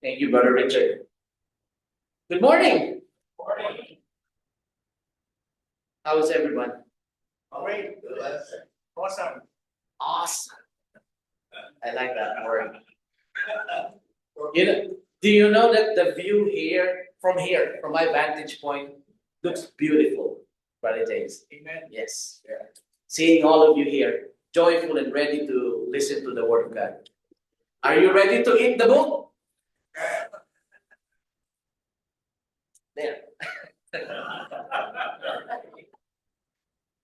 Thank you, Brother Richard. Good morning. Morning. How is everyone? Great. Awesome. Awesome. I like that word. Do you know that the view here, from my vantage point, looks beautiful, Brother James? Amen. Yes. Seeing all of you here, joyful and ready to listen to the Word of God. Are you ready to eat the book? There.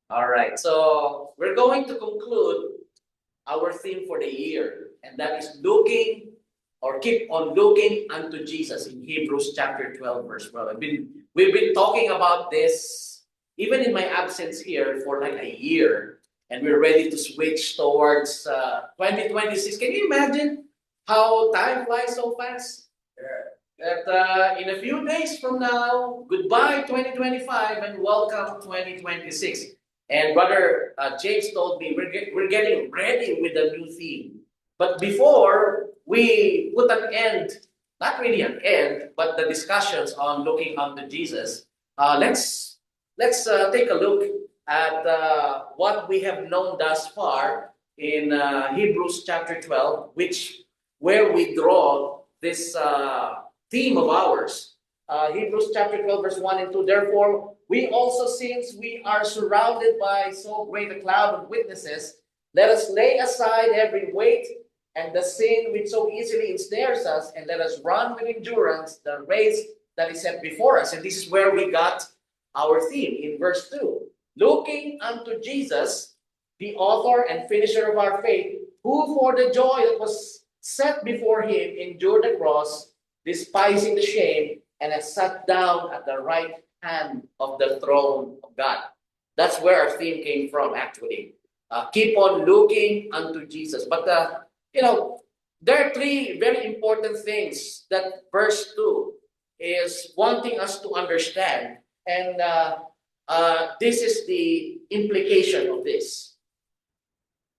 All right, so we're going to conclude our theme for the year, and that is looking or keep on looking unto Jesus in Hebrews chapter 12, verse 12. We've been talking about this even in my absence here for like a year, and we're ready to switch towards 2026. Can you imagine how time flies so fast? That in a few days from now, goodbye 2025 and welcome 2026. And Brother James told me we're getting ready with a new theme. But before we put an end, not really an end, but the discussions on looking unto Jesus, let's take a look at what we have known thus far in Hebrews chapter 12, where we draw this theme of ours. Hebrews chapter 12, verse 1 and 2. Therefore, we also, since we are surrounded by so great a cloud of witnesses, let us lay aside every weight and the sin which so easily ensnares us, and let us run with endurance the race that is set before us. And this is where we got our theme in verse 2. Looking unto Jesus, the author and finisher of our faith, who for the joy that was set before him endured the cross, despising the shame, and has sat down at the right hand of the throne of God. That's where our theme came from, actually. Keep on looking unto Jesus. But, there are three very important things that verse 2 is wanting us to understand. And this is the implication of this.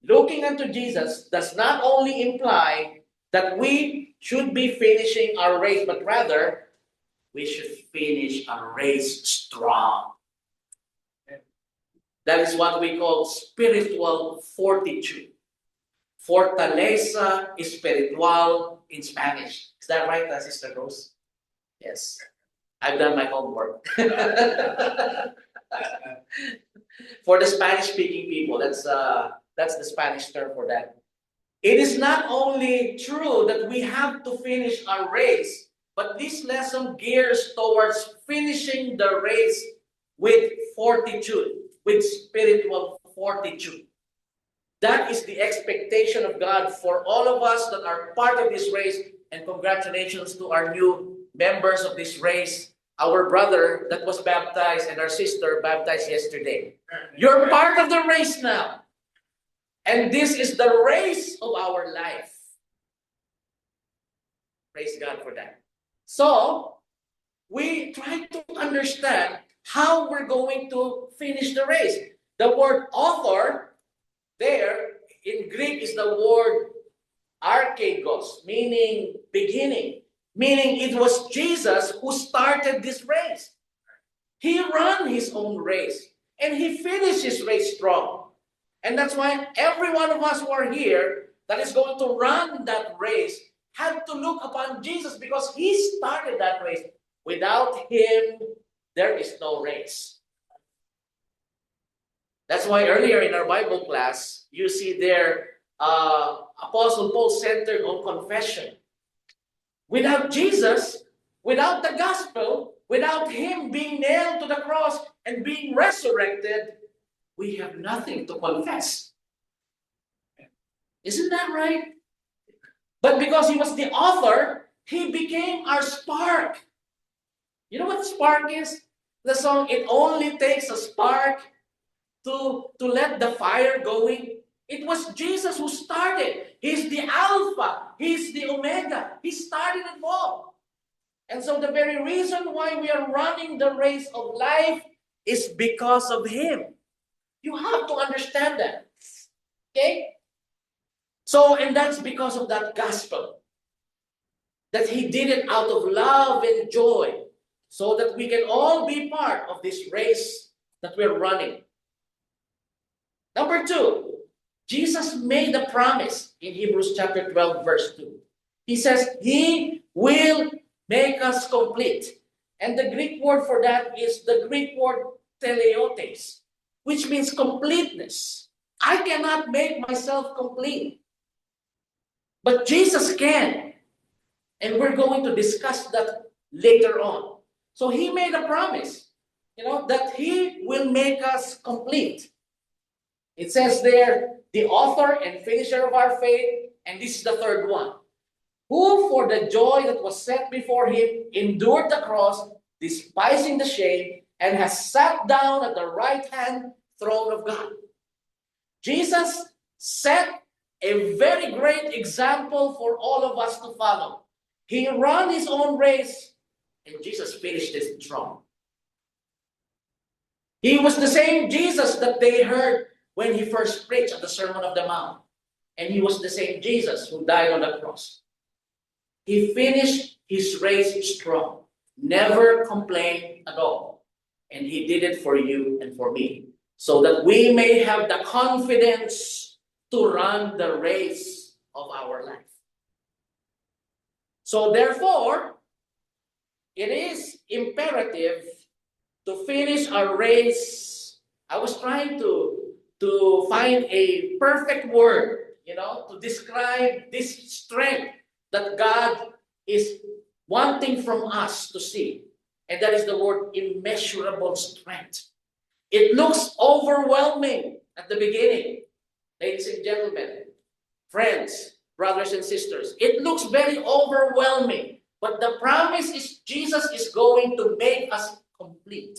Looking unto Jesus does not only imply that we should be finishing our race, but rather we should finish our race strong. That is what we call spiritual fortitude. Fortaleza espiritual in Spanish. Is that right, Sister Rose? Yes. I've done my homework. For the Spanish-speaking people, that's the Spanish term for that. It is not only true that we have to finish our race, but this lesson gears towards finishing the race with fortitude, with spiritual fortitude. That is the expectation of God for all of us that are part of this race. And congratulations to our new members of this race, our brother that was baptized and our sister baptized yesterday. You're part of the race now. And this is the race of our life. Praise God for that. So, we try to understand how we're going to finish the race. The word author there in Greek is the word archegos, meaning beginning. Meaning it was Jesus who started this race. He ran his own race. And he finished his race strong. And that's why every one of us who are here that is going to run that race had to look upon Jesus because he started that race. Without him, there is no race. That's why earlier in our Bible class, you see there, Apostle Paul centered on confession. Without Jesus, without the gospel, without him being nailed to the cross and being resurrected, we have nothing to confess. Isn't that right? But because he was the author, he became our spark. You know what spark is? The song, it only takes a spark to let the fire going. It was Jesus who started. He's the Alpha. He's the Omega. He started it all. And so the very reason why we are running the race of life is because of him. You have to understand that. Okay? So, and that's because of that gospel. that he did it out of love and joy, so that we can all be part of this race that we're running. Number two, Jesus made a promise in Hebrews chapter 12, verse 2. He says, He will make us complete. And the Greek word for that is the Greek word teleotes, which means completeness. I cannot make myself complete, but Jesus can. And we're going to discuss that later on. So he made a promise, that he will make us complete. It says there, the author and finisher of our faith, and this is the third one, who for the joy that was set before him endured the cross, despising the shame, and has sat down at the right hand throne of God. Jesus set a very great example for all of us to follow. He ran his own race, and Jesus finished it strong. He was the same Jesus that they heard when he first preached at the Sermon on the Mount. And he was the same Jesus who died on the cross. He finished his race strong, never complained at all. And he did it for you and for me, so that we may have the confidence to run the race of our life. So therefore, it is imperative to finish our race. I was trying to find a perfect word, to describe this strength that God is wanting from us to see. And that is the word immeasurable strength. It looks overwhelming at the beginning, ladies and gentlemen, friends, brothers and sisters. It looks very overwhelming. But the promise is Jesus is going to make us complete.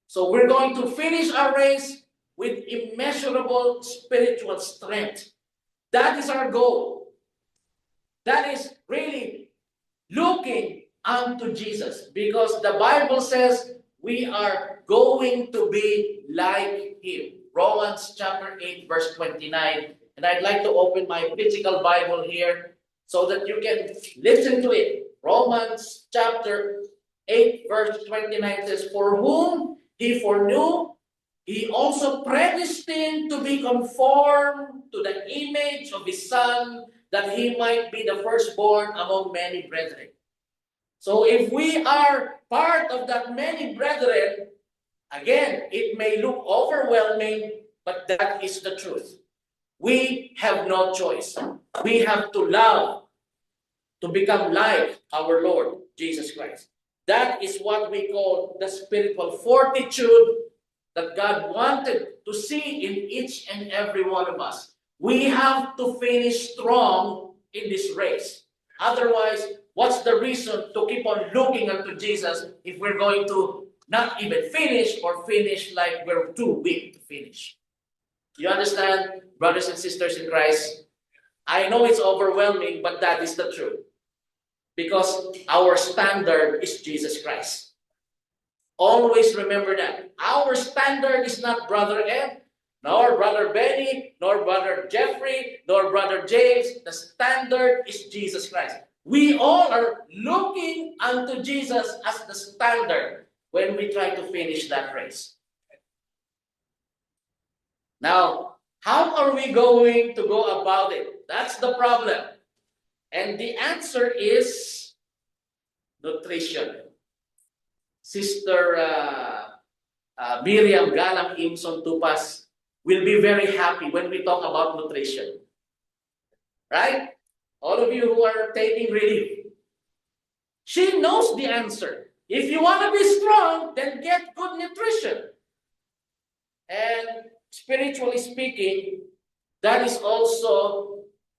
So we're going to finish our race with immeasurable spiritual strength. That is our goal. That is really looking unto Jesus, because the Bible says we are going to be like him. Romans chapter 8, verse 29. And I'd like to open my physical Bible here so that you can listen to it. Romans chapter 8, verse 29 says, For whom he foreknew, he also predestined to be conformed to the image of his Son, that he might be the firstborn among many brethren. So if we are part of that many brethren, again, it may look overwhelming, but that is the truth. We have no choice. We have to love to become like our Lord Jesus Christ. That is what we call the spiritual fortitude that God wanted to see in each and every one of us. We have to finish strong in this race. Otherwise, what's the reason to keep on looking unto Jesus if we're going to not even finish, or finish like we're too weak to finish? You understand, brothers and sisters in Christ? I know it's overwhelming, but that is the truth. Because our standard is Jesus Christ. Always remember that. Our standard is not Brother Ed, nor Brother Benny, nor Brother Jeffrey, nor Brother James. The standard is Jesus Christ. We all are looking unto Jesus as the standard when we try to finish that race. Now, how are we going to go about it? That's the problem. And the answer is nutrition. Sister Miriam Galang Imson Tupas will be very happy when we talk about nutrition. Right? All of you who are taking relief. She knows the answer. If you want to be strong, then get good nutrition. And spiritually speaking, that is also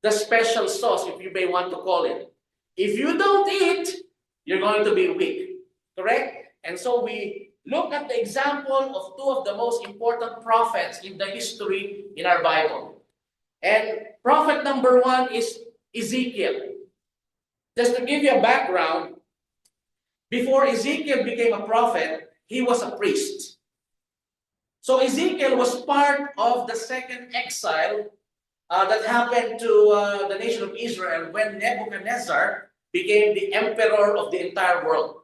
the special sauce, if you may want to call it. If you don't eat, you're going to be weak. Correct? And so we look at the example of two of the most important prophets in the history in our Bible. And prophet number one is Ezekiel. Just to give you a background, before Ezekiel became a prophet, he was a priest. So Ezekiel was part of the second exile that happened to the nation of Israel when Nebuchadnezzar became the emperor of the entire world.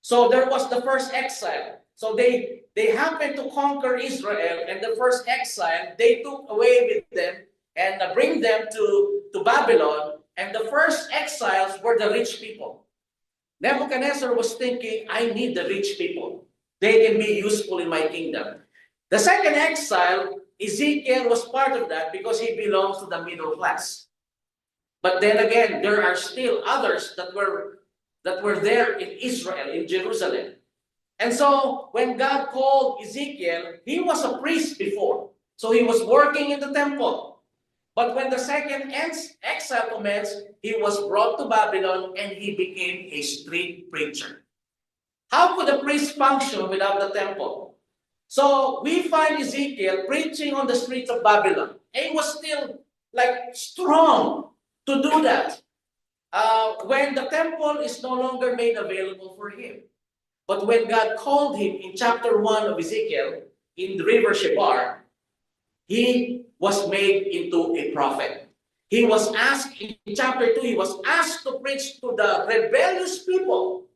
So there was the first exile. So they happened to conquer Israel, and the first exile, they took away with them and bring them to Babylon. And the first exiles were the rich people. Nebuchadnezzar was thinking, I need the rich people. They can be useful in my kingdom. The second exile, Ezekiel was part of that because he belongs to the middle class. But then again, there are still others that were there in Israel, in Jerusalem. And so when God called Ezekiel, he was a priest before. So he was working in the temple. But when the second exile commenced, he was brought to Babylon and he became a street preacher. How could a priest function without the temple? So we find Ezekiel preaching on the streets of Babylon. And he was still strong to do that when the temple is no longer made available for him. But when God called him in chapter 1 of Ezekiel, in the river Shebar, he was made into a prophet. He was asked, in chapter 2, he was asked to preach to the rebellious people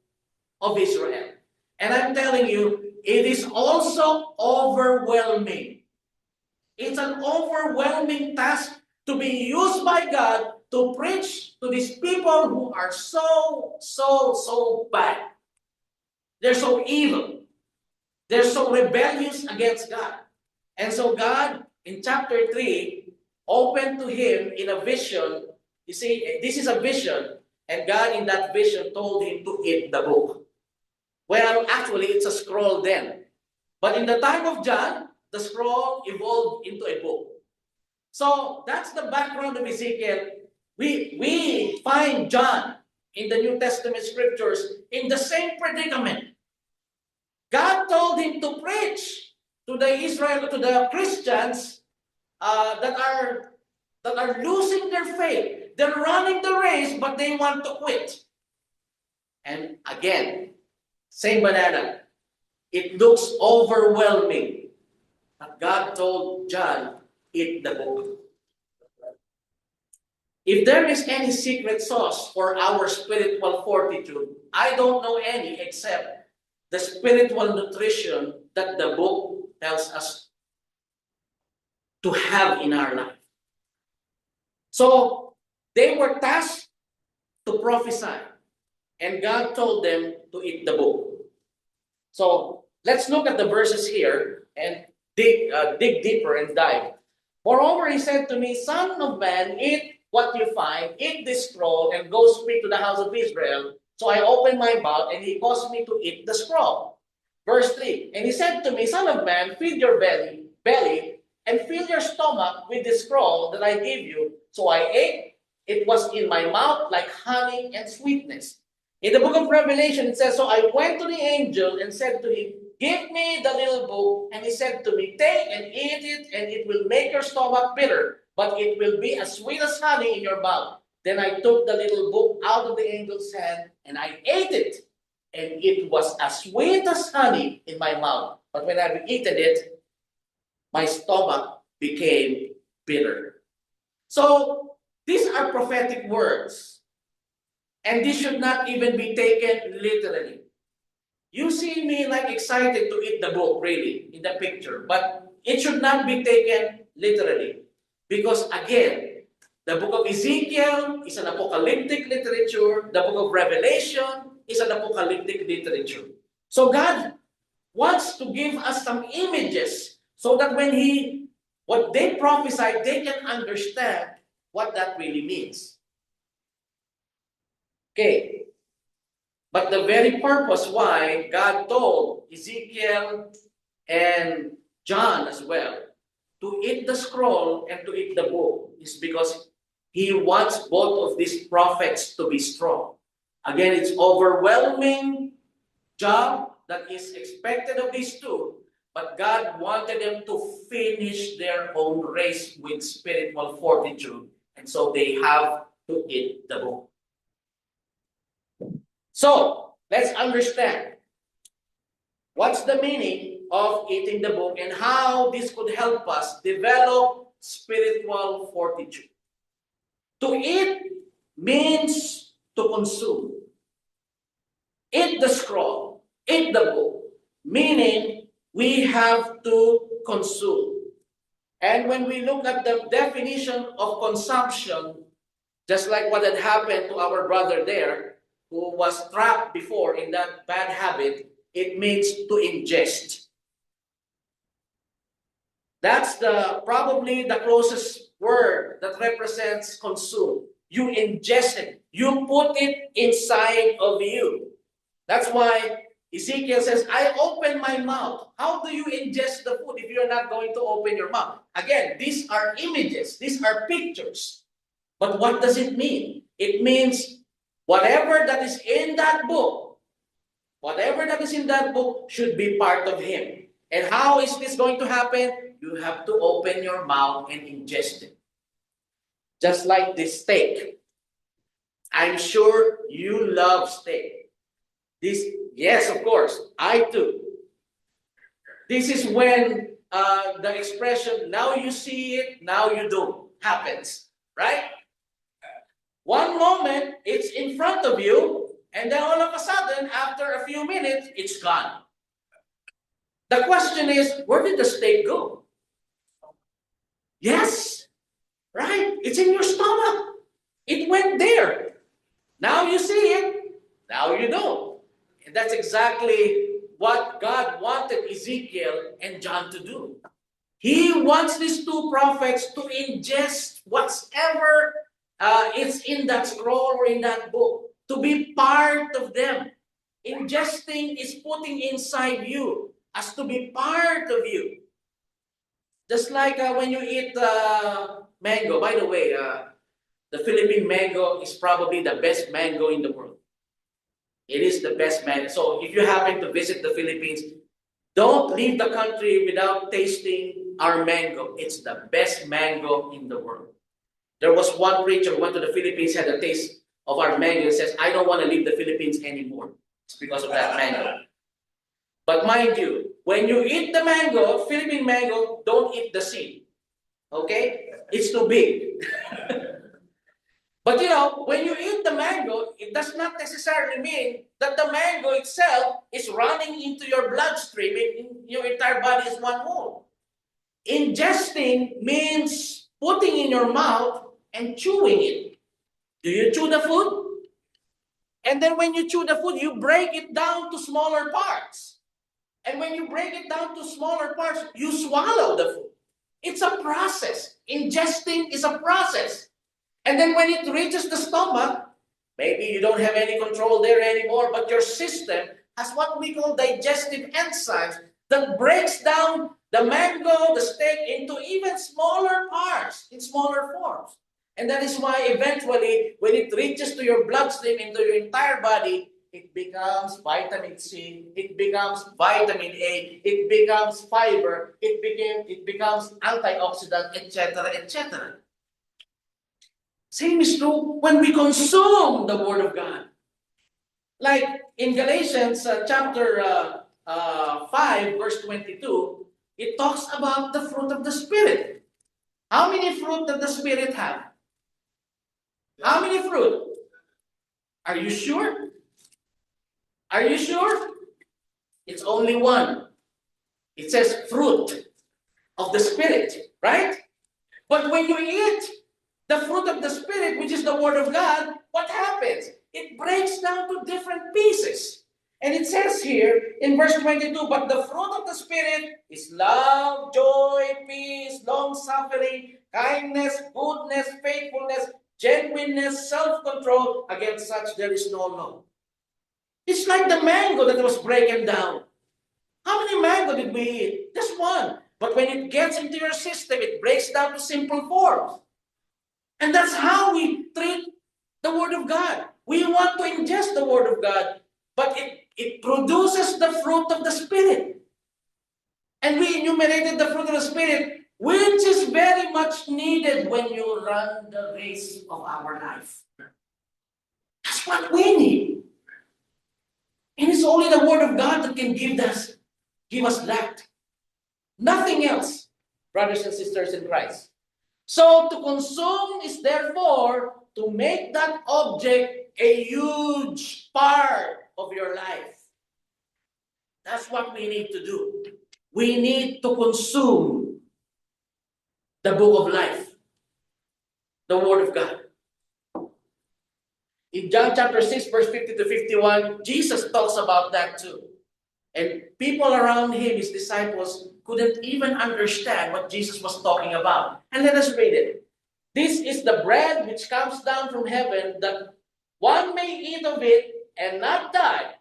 of Israel. And I'm telling you, it is also overwhelming. It's an overwhelming task to be used by God to preach to these people who are so bad. They're so evil. They're so rebellious against God. And so God, in chapter 3, opened to him in a vision. You see, this is a vision. And God in that vision told him to eat the book. Well, actually, it's a scroll then. But in the time of John, the scroll evolved into a book. So that's the background of Ezekiel. We find John in the New Testament scriptures in the same predicament. God told him to preach to the Christians that are losing their faith. They're running the race, but they want to quit. And again, same banana. It looks overwhelming. But God told John, eat the book. If there is any secret sauce for our spiritual fortitude, I don't know any except the spiritual nutrition that the book tells us to have in our life. So they were tasked to prophesy, and God told them to eat the book. So let's look at the verses here and dig deeper and dive. Moreover, he said to me, Son of man, eat what you find, eat this scroll, and go speak to the house of Israel. So I opened my mouth, and he caused me to eat the scroll. Verse 3, and he said to me, Son of man, feed your belly, and fill your stomach with the scroll that I gave you. So I ate. It was in my mouth like honey and sweetness. In the book of Revelation, it says, So I went to the angel and said to him, Give me the little book. And he said to me, Take and eat it, and it will make your stomach bitter, but it will be as sweet as honey in your mouth. Then I took the little book out of the angel's hand, and I ate it, and it was as sweet as honey in my mouth. But when I've eaten it, my stomach became bitter. So these are prophetic words. And this should not even be taken literally. You see me excited to eat the book, really, in the picture. But it should not be taken literally. Because again, the book of Ezekiel is an apocalyptic literature. The book of Revelation is an apocalyptic literature. So God wants to give us some images so that what they prophesied, they can understand what that really means. Okay. But the very purpose why God told Ezekiel and John as well to eat the scroll and to eat the book is because he wants both of these prophets to be strong. Again, it's overwhelming job that is expected of these two, but God wanted them to finish their own race with spiritual fortitude, and so they have to eat the book. So, let's understand what's the meaning of eating the book and how this could help us develop spiritual fortitude. To eat means to consume. Eat the scroll, eat the book, meaning we have to consume. And when we look at the definition of consumption, just like what had happened to our brother there, who was trapped before in that bad habit, it means to ingest. That's probably the closest word that represents consume. You ingest it. You put it inside of you. That's why Ezekiel says, I open my mouth. How do you ingest the food if you're not going to open your mouth? Again, these are images. These are pictures. But what does it mean? It means whatever that is in that book, should be part of him. And how is this going to happen? You have to open your mouth and ingest it. Just like this steak. I'm sure you love steak. Yes, of course, I too. This is when the expression, now you see it, now you don't, happens, right? One moment, it's in front of you, and then all of a sudden, after a few minutes, it's gone. The question is, where did the steak go? Yes, right? It's in your stomach. It went there. Now you see it, now you don't. And that's exactly what God wanted Ezekiel and John to do. He wants these two prophets to ingest whatever is in that scroll or in that book, to be part of them. Ingesting is putting inside you as to be part of you. Just like when you eat mango. By the way, the Philippine mango is probably the best mango in the world. It is the best mango. So if you happen to visit the Philippines, don't leave the country without tasting our mango. It's the best mango in the world. There was one preacher who went to the Philippines, had a taste of our mango, and says, I don't want to leave the Philippines anymore. It's because of that mango. But mind you, when you eat the mango, Philippine mango, don't eat the seed. Okay? It's too big. But you know, when you eat the mango, it does not necessarily mean that the mango itself is running into your bloodstream and your entire body is one whole. Ingesting means putting in your mouth and chewing it. Do you chew the food? And then when you chew the food, you break it down to smaller parts. And when you break it down to smaller parts, you swallow the food. It's a process. Ingesting is a process. And then when it reaches the stomach, maybe you don't have any control there anymore, but your system has what we call digestive enzymes that breaks down the mango, the steak, into even smaller parts, in smaller forms. And that is why eventually, when it reaches to your bloodstream, into your entire body, it becomes vitamin C, it becomes vitamin A, it becomes fiber, it becomes antioxidant, etc., etc. Same is true when we consume the Word of God. Like in Galatians chapter 5, verse 22, it talks about the fruit of the Spirit. How many fruit does the Spirit have? How many fruit? Are you sure? Are you sure? It's only one. It says fruit of the Spirit, right? But when you eat the fruit of the Spirit, which is the Word of God, what happens? It breaks down to different pieces. And it says here in verse 22, but the fruit of the Spirit is love, joy, peace, long-suffering, kindness, goodness, faithfulness, genuineness, self-control. Against such there is no law. It's like the mango that was breaking down. How many mango did we eat? Just one. But when it gets into your system, it breaks down to simple forms. And that's how we treat the Word of God. We want to ingest the Word of God, but it produces the fruit of the Spirit. And we enumerated the fruit of the Spirit, which is very much needed when you run the race of our life. That's what we need. And it's only the Word of God that can give us that. Nothing else, brothers and sisters in Christ. So to consume is therefore to make that object a huge part of your life. That's what we need to do. We need to consume the book of life, the Word of God. In John chapter 6, verse 50 to 51, Jesus talks about that too. And people around him, his disciples, couldn't even understand what Jesus was talking about. And let us read it. This is the bread which comes down from heaven, that one may eat of it and not die.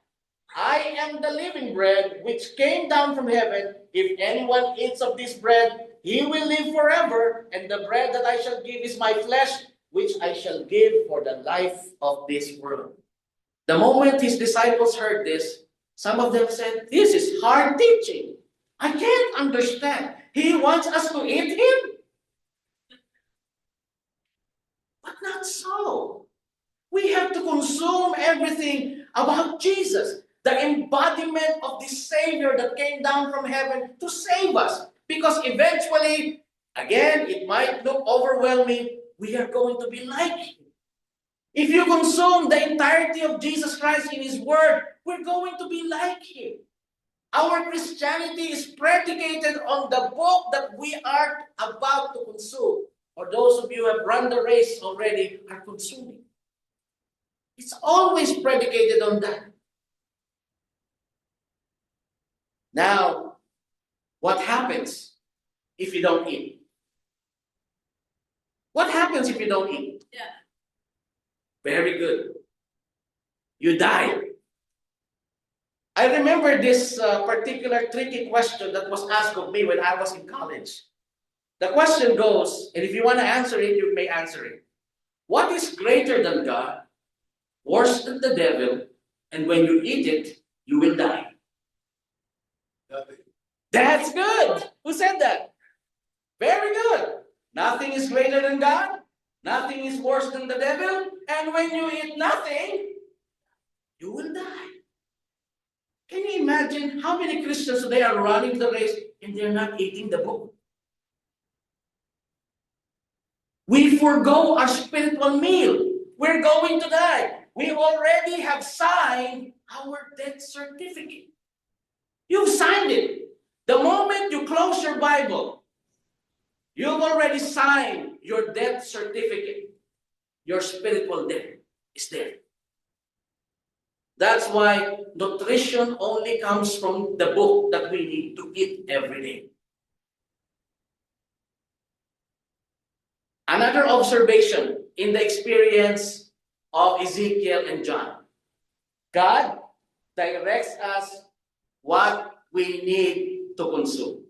I am the living bread which came down from heaven. If anyone eats of this bread, he will live forever. And the bread that I shall give is my flesh, which I shall give for the life of this world. The moment his disciples heard this, some of them said, this is hard teaching. I can't understand. He wants us to eat him? But not so. We have to consume everything about Jesus, the embodiment of the Savior that came down from heaven to save us. Because eventually, again, it might look overwhelming, we are going to be like him. If you consume the entirety of Jesus Christ in his word, we're going to be like him. Our Christianity is predicated on the book that we are about to consume. Or those of you who have run the race already are consuming. It's always predicated on that. Now, what happens if you don't eat? What happens if you don't eat? Yeah. Very good. You die. I remember this particular tricky question that was asked of me when I was in college. The question goes, and if you want to answer it, you may answer it. What is greater than God, worse than the devil, and when you eat it, you will die? Nothing. That's good. Who said that? Very good. Nothing is greater than God. Nothing is worse than the devil. And when you eat nothing, you will die. Can you imagine how many Christians today are running the race and they're not eating the book? We forgo our spiritual meal. We're going to die. We already have signed our death certificate. You've signed it. The moment you close your Bible, you've already signed your death certificate. Your spiritual death is there. That's why nutrition only comes from the book that we need to eat every day. Another observation in the experience of Ezekiel and John. God directs us what we need to consume.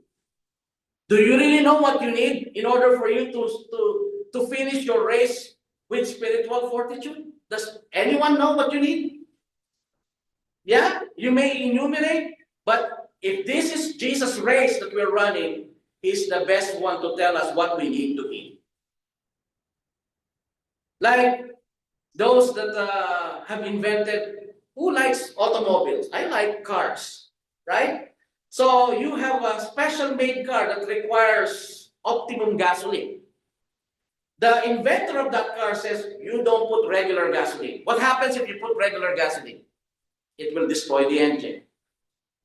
Do you really know what you need in order for you to finish your race with spiritual fortitude? Does anyone know what you need? Yeah, you may enumerate, but if this is Jesus' race that we're running, he's the best one to tell us what we need to eat. Like those that have invented, who likes automobiles? I like cars, right? So you have a special made car that requires optimum gasoline. The inventor of that car says, you don't put regular gasoline. What happens if you put regular gasoline? It will destroy the engine,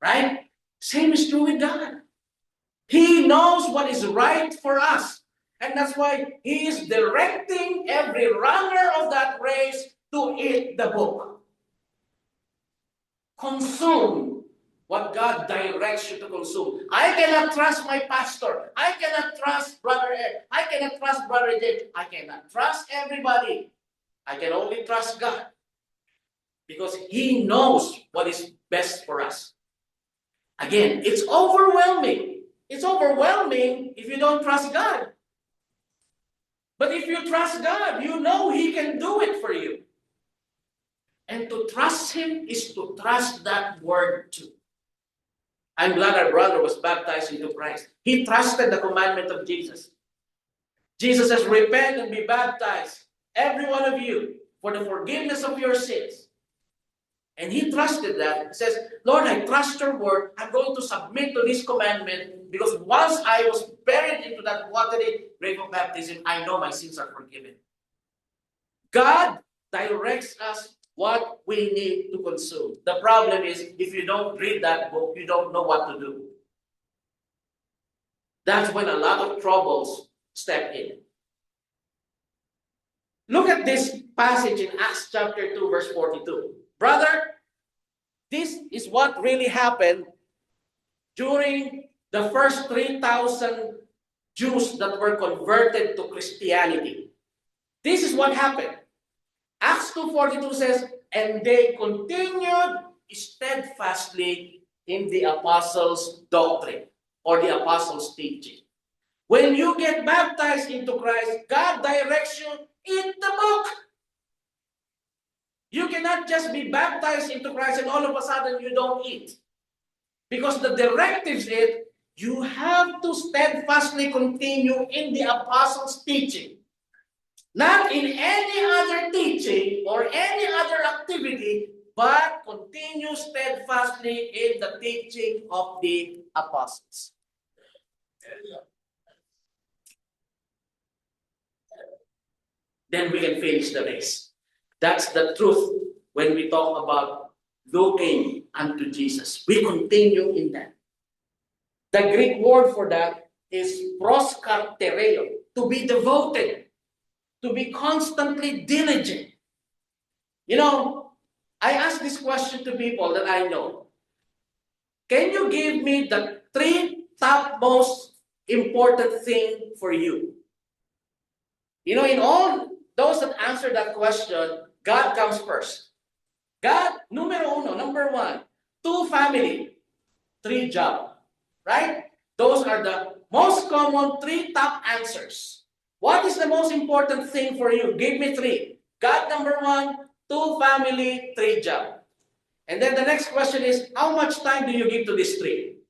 right? Same is true with God. He knows what is right for us. And that's why he is directing every runner of that race to eat the book. Consume what God directs you to consume. I cannot trust my pastor. I cannot trust Brother Ed. I cannot trust Brother Dave. I cannot trust everybody. I can only trust God. Because he knows what is best for us. Again, it's overwhelming. It's overwhelming if you don't trust God. But if you trust God, you know he can do it for you. And to trust him is to trust that word too. I'm glad our brother was baptized into Christ. He trusted the commandment of Jesus. Jesus says, repent and be baptized, every one of you, for the forgiveness of your sins. And he trusted that. He says, Lord, I trust your word. I'm going to submit to this commandment because once I was buried into that watery grave of baptism, I know my sins are forgiven. God directs us what we need to consume. The problem is, if you don't read that book, you don't know what to do. That's when a lot of troubles step in. Look at this passage in Acts chapter 2, verse 42. Brother, this is what really happened during the first 3,000 Jews that were converted to Christianity. This is what happened. Acts 2:42 says, and they continued steadfastly in the apostles' doctrine or the apostles' teaching. When you get baptized into Christ, God directs you, eat the book. You cannot just be baptized into Christ and all of a sudden you don't eat. Because the directives is, you have to steadfastly continue in the apostles' teaching. Not in any other teaching or any other activity, but continue steadfastly in the teaching of the apostles. Then we can finish the race. That's the truth when we talk about looking unto Jesus. We continue in that. The Greek word for that is proskartereo, to be devoted, to be constantly diligent. You know, I ask this question to people that I know. Can you give me the 3 top most important thing for you? You know, in all those that answer that question, God comes first. God, number 1, 2, family, 3, job. Right? Those are the most common 3 top answers. What is the most important thing for you? Give me 3. God, number 1, 2, family, 3, job. And then the next question is, how much time do you give to these 3?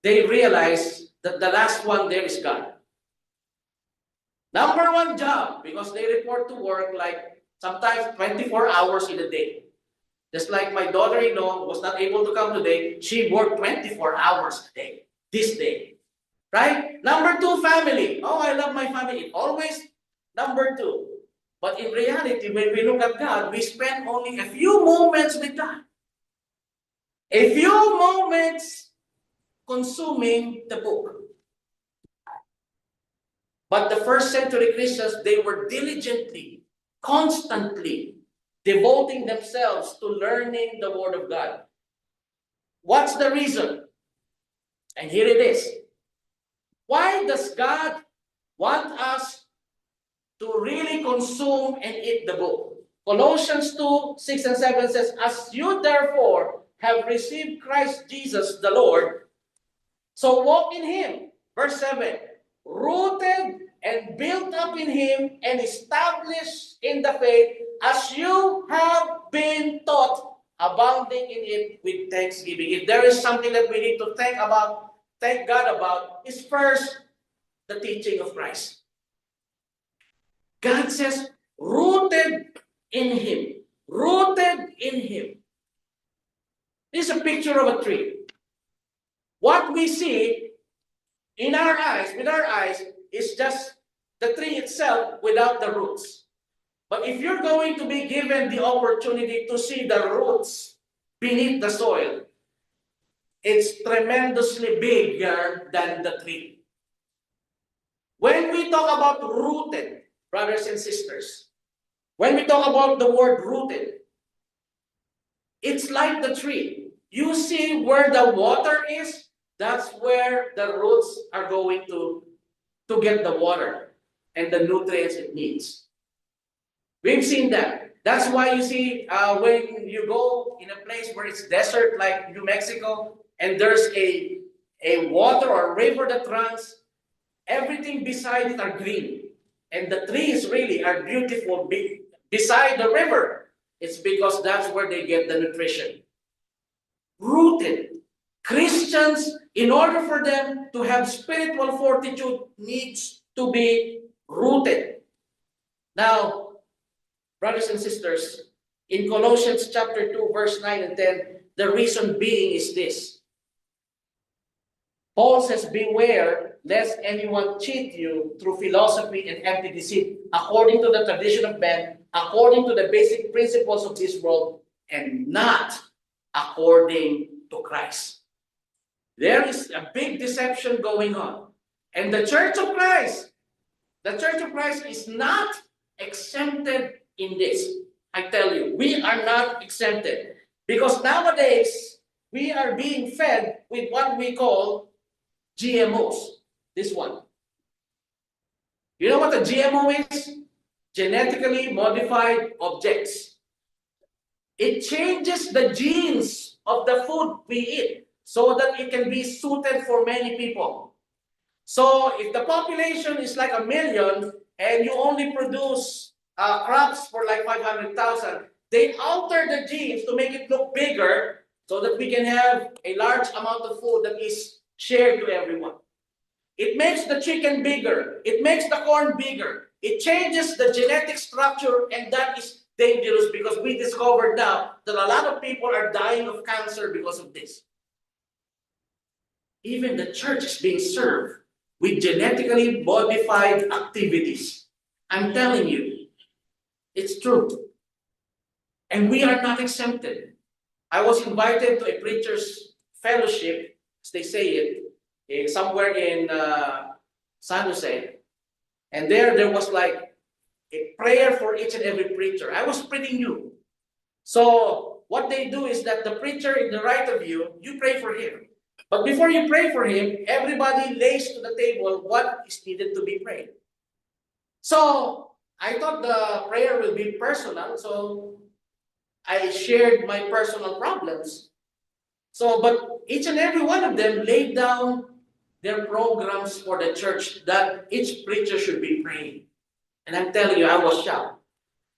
They realize that the last one there is God. Number 1, job, because they report to work like sometimes 24 hours in a day. Just like my daughter-in-law was not able to come today, she worked 24 hours a day, this day. Right? Number 2, family. Oh, I love my family. Always number 2. But in reality, when we look at God, we spend only a few moments with God. A few moments consuming the book. But the first century Christians, they were diligently, constantly devoting themselves to learning the Word of God. What's the reason? And here it is. Why does God want us to really consume and eat the book? Colossians 2, 6 and 7 says, as you therefore have received Christ Jesus the Lord, so walk in Him. Verse 7, rooted and built up in Him and established in the faith as you have been taught, abounding in it with thanksgiving. If there is something that we need to thank God about, is first the teaching of Christ. God says, rooted in Him. Rooted in Him. This is a picture of a tree. What we see in our eyes, with our eyes, is just the tree itself without the roots. But if you're going to be given the opportunity to see the roots beneath the soil, it's tremendously bigger than the tree. When we talk about rooted, brothers and sisters, when we talk about the word rooted, it's like the tree. You see where the water is, that's where the roots are going to get the water and the nutrients it needs. We've seen that. That's why you see when you go in a place where it's desert like New Mexico and there's a water or river that runs, everything beside it are green. And the trees really are beautiful beside the river. It's because that's where they get the nutrition. Rooted. Christians, in order for them to have spiritual fortitude, needs to be rooted. Now, brothers and sisters, in Colossians chapter 2, verse 9 and 10, the reason being is this. Paul says, beware lest anyone cheat you through philosophy and empty deceit, according to the tradition of men, according to the basic principles of this world, and not according to Christ. There is a big deception going on. And the Church of Christ is not exempted in this. I tell you, we are not exempted. Because nowadays, we are being fed with what we call GMOs. This one. You know what a GMO is? Genetically modified objects. It changes the genes of the food we eat so that it can be suited for many people. So if the population is like 1 million and you only produce crops for like 500,000, they alter the genes to make it look bigger so that we can have a large amount of food that is shared to everyone. It makes the chicken bigger. It makes the corn bigger. It changes the genetic structure, and that is dangerous because we discovered now that a lot of people are dying of cancer because of this. Even the church is being served with genetically modified activities. I'm telling you, it's true. And we are not exempted. I was invited to a preacher's fellowship, as they say it, somewhere in San Jose. And there was like a prayer for each and every preacher. I was pretty new. So what they do is that the preacher in the right of you, you pray for him. But before you pray for him, everybody lays to the table what is needed to be prayed. So I thought the prayer will be personal, so I shared my personal problems. So, but each and every one of them laid down their programs for the church that each preacher should be praying. And I'm telling you, I was shocked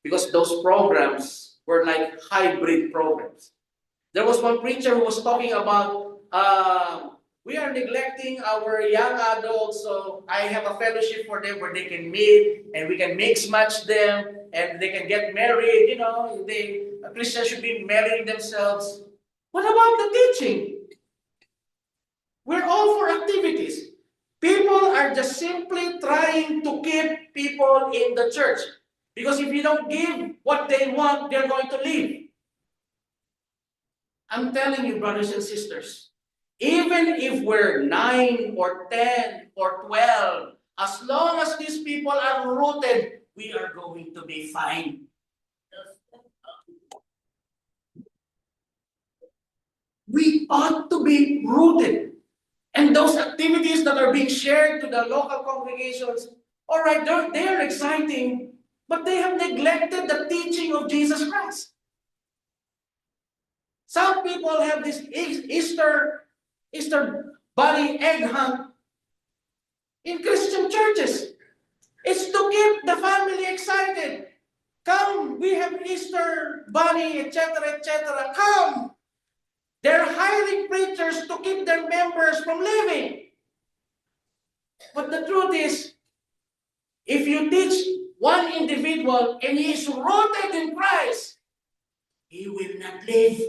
because those programs were like hybrid programs. There was one preacher who was talking about we are neglecting our young adults, so I have a fellowship for them where they can meet and we can mix match them and they can get married. You know, Christians should be marrying themselves. What about the teaching? We're all for activities. People are just simply trying to keep people in the church. Because if you don't give what they want, they're going to leave. I'm telling you, brothers and sisters, even if we're 9 or 10 or 12, as long as these people are rooted, we are going to be fine. We ought to be rooted. And those activities that are being shared to the local congregations, all right, they're exciting, but they have neglected the teaching of Jesus Christ. Some people have this Easter bunny egg hunt in Christian churches. It's to keep the family excited. Come, we have Easter bunny, etc., etc. Come. They're hiring preachers to keep their members from leaving. But the truth is, if you teach one individual and he is rooted in Christ, he will not leave.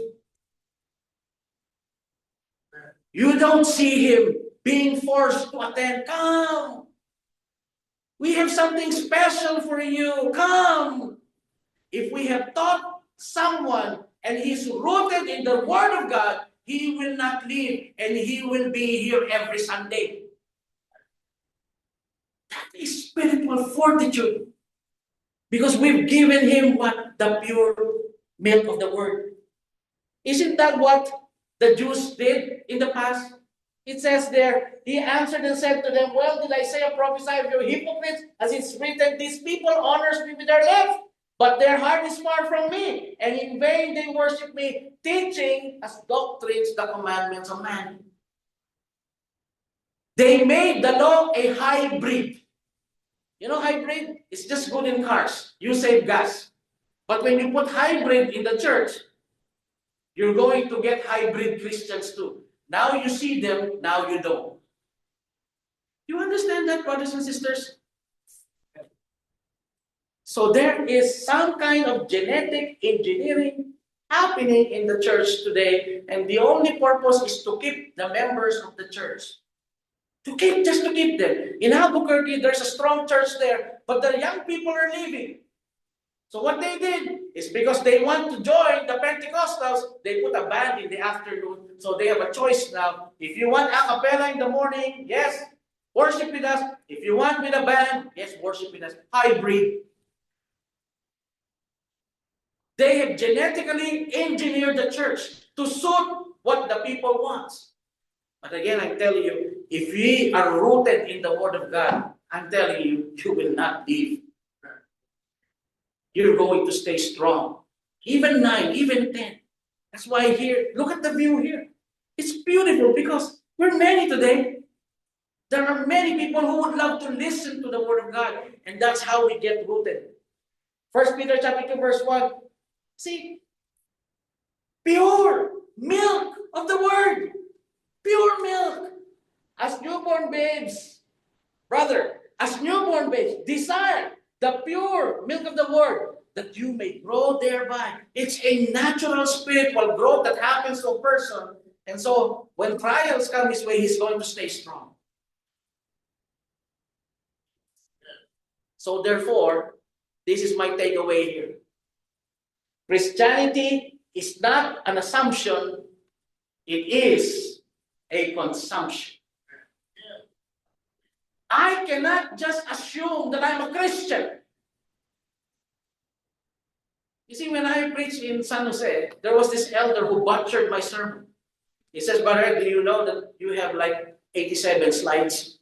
You don't see him being forced to attend. Come. We have something special for you. Come. If we have taught someone and he's rooted in the Word of God, he will not leave and he will be here every Sunday. That is spiritual fortitude. Because we've given him what? The pure milk of the Word. Isn't that what the Jews did in the past? It says there, he answered and said to them, well, did Isaiah prophesy of you hypocrites? As it's written, these people honors me with their lips, but their heart is far from me, and in vain they worship me, teaching as doctrines the commandments of man. They made the law a hybrid. You know hybrid? It's just good in cars. You save gas. But when you put hybrid in the church, you're going to get hybrid Christians too. Now you see them, now you don't. You understand that, brothers and sisters? So there is some kind of genetic engineering happening in the church today, and the only purpose is to keep the members of the church. Just to keep them. In Albuquerque, there's a strong church there, but the young people are leaving. So what they did is because they want to join the Pentecostals, they put a band in the afternoon. So they have a choice now. If you want a cappella in the morning, yes, worship with us. If you want with a band, yes, worship with us. Hybrid. They have genetically engineered the church to suit what the people want. But again, I'm telling you, if we are rooted in the Word of God, I'm telling you, you will not leave. You're going to stay strong. Even 9, even 10. That's why here, look at the view here. It's beautiful because we're many today. There are many people who would love to listen to the Word of God. And that's how we get rooted. 1 Peter chapter 2, verse 1. See, pure milk of the Word. Pure milk. As newborn babes, brother, as newborn babes, desire the pure milk of the Word, that you may grow thereby. It's a natural spiritual growth that happens to a person. And so, when trials come his way, he's going to stay strong. So therefore, this is my takeaway here. Christianity is not an assumption, it is a consumption. I cannot just assume that I'm a Christian. You see, when I preached in San Jose, there was this elder who butchered my sermon. He says, "Brother, do you know that you have like 87 slides?"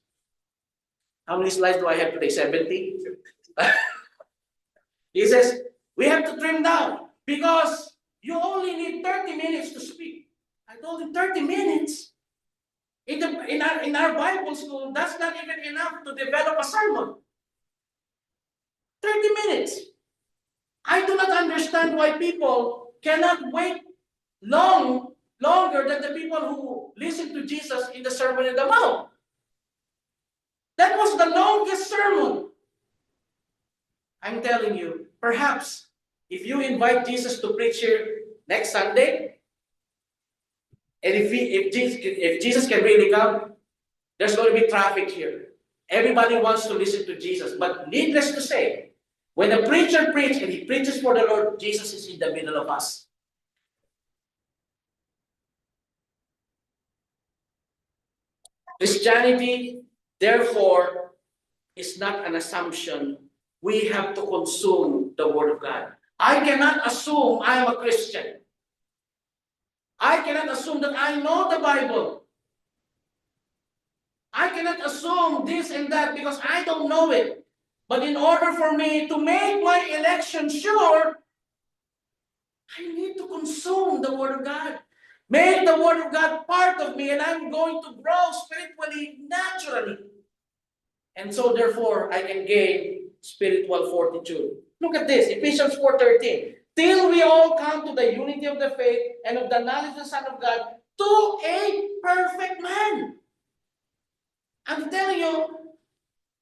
How many slides do I have today? 70? He says, "We have to trim down because you only need 30 minutes to speak." I told him, 30 minutes? In our Bible school, that's not even enough to develop a sermon. 30 minutes. I do not understand why people cannot wait longer than the people who listen to Jesus in the Sermon on the Mount. That was the longest sermon. I'm telling you, perhaps if you invite Jesus to preach here next Sunday, and if Jesus can really come, there's going to be traffic here. Everybody wants to listen to Jesus. But needless to say, when the preacher preaches and he preaches for the Lord, Jesus is in the middle of us. Christianity, therefore, is not an assumption. We have to consume the Word of God. I cannot assume I am a Christian. I cannot assume that I know the Bible. I cannot assume this and that because I don't know it. But in order for me to make my election sure, I need to consume the Word of God. Make the Word of God part of me, and I'm going to grow spiritually, naturally. And so, therefore, I can gain spiritual fortitude. Look at this, Ephesians 4:13. Till we all come to the unity of the faith and of the knowledge of the Son of God, to a perfect man. I'm telling you,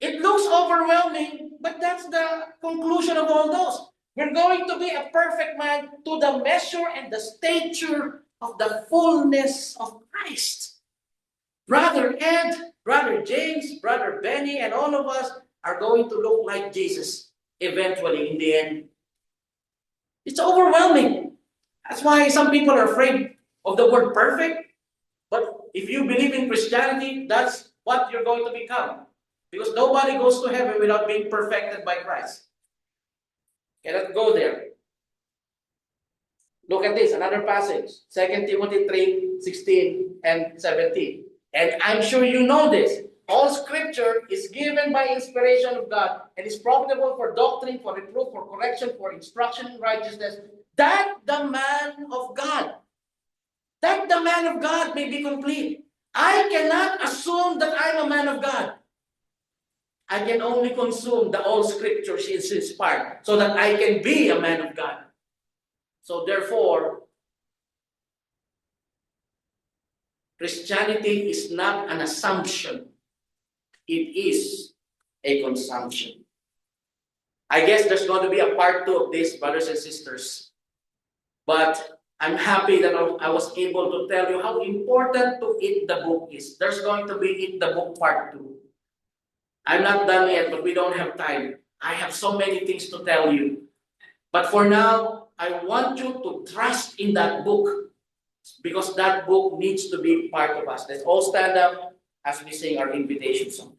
it looks overwhelming, but that's the conclusion of all those. We're going to be a perfect man to the measure and the stature of the fullness of Christ. Brother Ed, Brother James, Brother Benny, and all of us are going to look like Jesus eventually in the end. It's overwhelming. That's why some people are afraid of the word perfect. But if you believe in Christianity, that's what you're going to become. Because nobody goes to heaven without being perfected by Christ. Cannot go there. Look at this, another passage. 2 Timothy 3:16 and 17. And I'm sure you know this. All scripture is given by inspiration of God and is profitable for doctrine, for reproof, for correction, for instruction in righteousness, that the man of God may be complete. I cannot assume that I'm a man of God. I can only consume the all scriptures is inspired so that I can be a man of God. So therefore, Christianity is not an assumption. It is a consumption. I guess there's going to be a part 2 of this, brothers and sisters. But I'm happy that I was able to tell you how important to eat the book is. There's going to be Eat the Book Part 2. I'm not done yet, but we don't have time. I have so many things to tell you. But for now, I want you to trust in that book because that book needs to be part of us. Let's all stand up as we sing our invitation song.